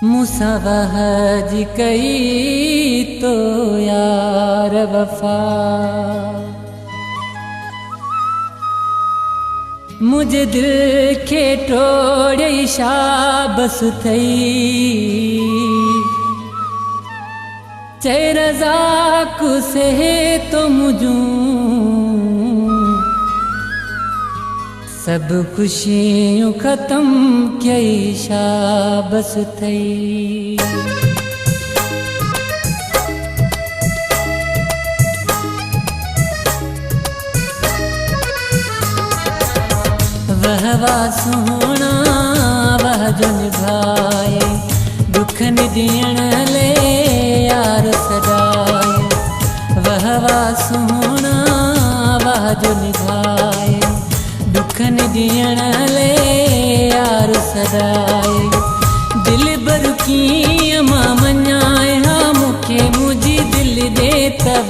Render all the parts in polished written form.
मूसा वहज कई तो यार वफा, मुझे दिल के टोड़े शाबस थई, चै रज़ा कुसे तो मुझू सब खुशियों खत्म कई शाबस थई। वह सोना वह जो निभाए, दुख निदियण ले यार सदाए। वह सोना वह जो निभाए, दुख निदियण ले यार सदाए। दिल बरुकी अमा मञाए, हाँ मुखे मुझी दिल दे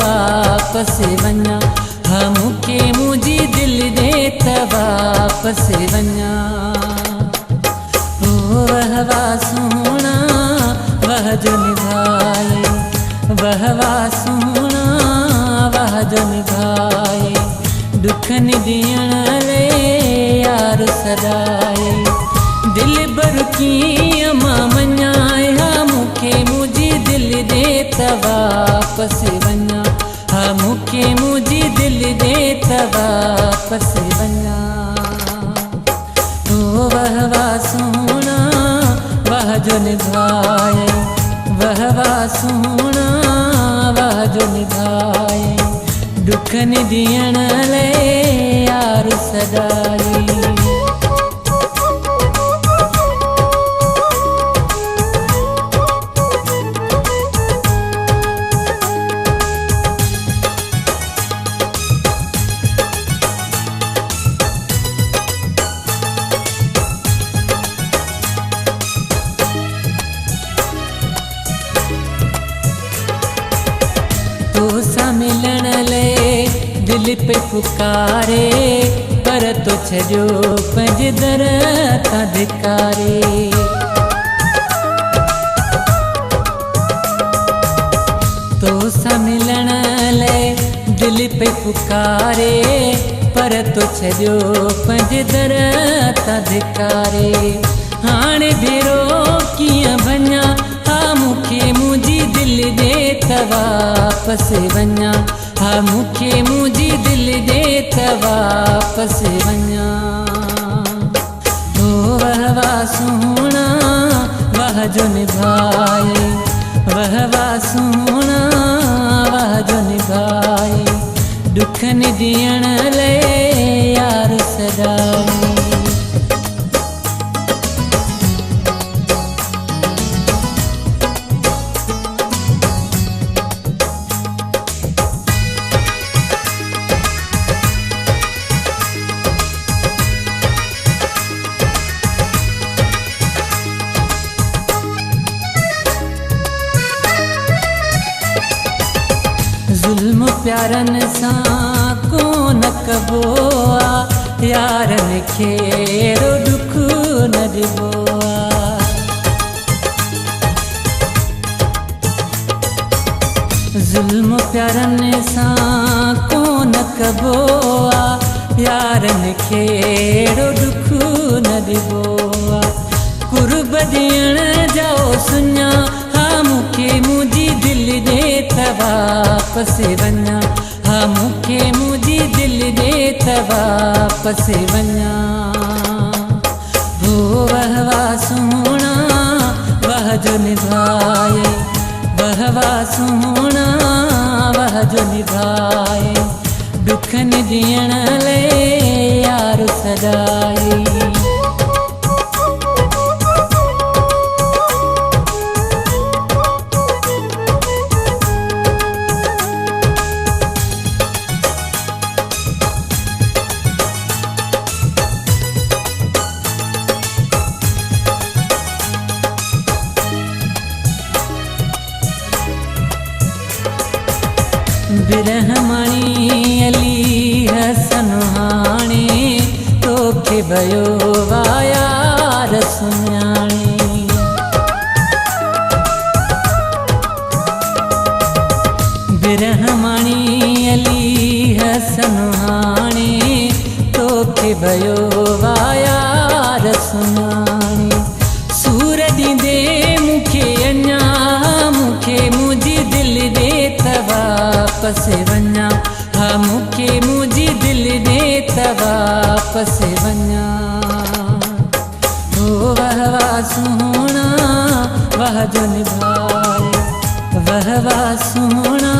वापस वञा, हाँ मुखे मुझी दिल दे वापस वञा। ओ वह सोना वह जो निभाए, वह सोना वह जो निभाए, दुख निदियण ले यार सदाए। दिल बरुकी अमा मञाए, हाँ मुखे मुझी दिल दे वापस वञा, हाँ मुखे मुझी दिल दे वापस वञा। ओ वह सोना वह जो निभाए, वह सोना वह जो निभाए, दुख निदियण ले यार सदाई। तो सा मिलण ले दिल पे पुकारे, पर तो छजो पंज दर था धिकारे। तो सा मिलण ले दिल पे पुकारे, पर तो छजो पंज दर था धिकारे। हाणे भेरो किया बन्या, हाँ मुखे मुझी दिल दे वापस वञा, हाँ मुखे मुझी दिल दे वापस वञा। ओ वह सोना वह जो निभाए, वह सोना वह जो निभाए, दुख निदियण ले यार सदाए। जुल्म प्यारन सा को न कबोआ, यारन खेरो दुख न दिबोआ। जुल्म प्यारन सा को न कबोआ, यारन खेरो दुख न दिबोआ। कुर्ब दियण जाओ सुञा, हाँ मुखे मुझी दिल दे वापस वञा, हाँ मुखे मुझी दिल दे वापस वञा। हो वह सोना वह जो निभाए, वह सोना वह जो निभाए, दुख निदियण ले यार सदाई। बिरहमणी अली हसन हाणे, तोखे भयो वायार सुञाणे। भयो वायार सुञाणे सूर ॾींदे मूंखे अञा मूंखे मुंहिंजी दिलि ॾे त वापसि वञा हा मूंखे मुंहिंजी दिलि ॾे त वापसि वञा ओ वाह वाह सोहणा वाह जो निभाए वाह वाह सोहणा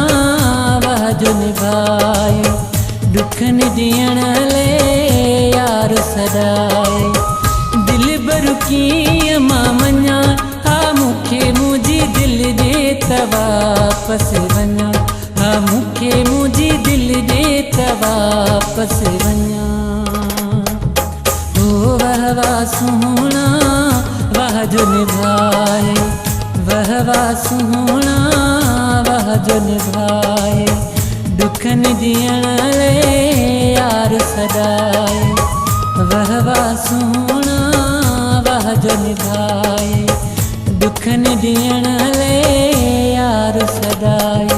वाह जो निभाए दुखन ॾियण लाइ यार सदाए दिल भर कीअं मां मञा हा मूंखे मुंहिंजी दिलि ॾे त वापसि वञा हा मूंखे मुंहिंजी दिलि ॾे त वापसि वञा ओ वाह वाह सोहणा वाह जो निभाए वाह वाह सोहणा वाह जो निभाए दुखन ॾियण लाइ यार सदाए वाह वाह सोहणा वाह जो निभाए दुखन ॾियण लाइ यार सदाए।